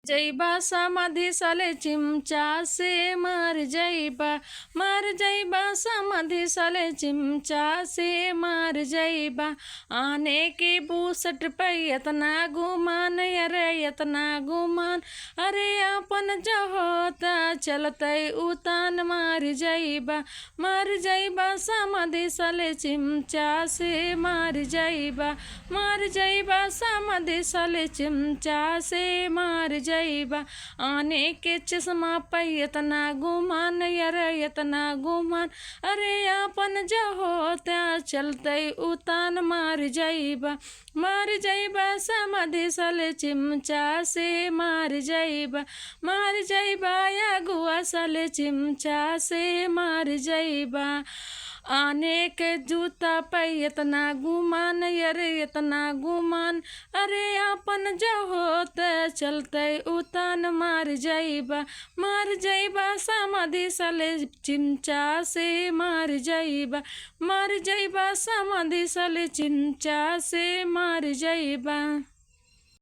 जइबा समाधि साले चिमचा से मर जइबा समाधि साले चिमचा से मर जइबा। आने की बूसट पे इतना गुमान, अरे इतना गुमान, अरे अपन जो होता चलते उतान मर जइबा समाधि साले चिमचा से मर जइबा समाधि साले चिमचा से मर जइबा। आने के चश्मा पे इतना गुमान, अरे इतना गुमान, अरे अपन जो होता चलते उतान मर जइबा समाधि साले चिमचा से मर जइबा या गुआ साले चिमचा से मर जइबा। आने के जूता पे इतना गुमान, अरे इतना गुमान, अरे अपन जो होता चलते उतान मर जइबा समाधि साले चिमचा से मर जइबा समाधि साले चिमचा से मर जइबा।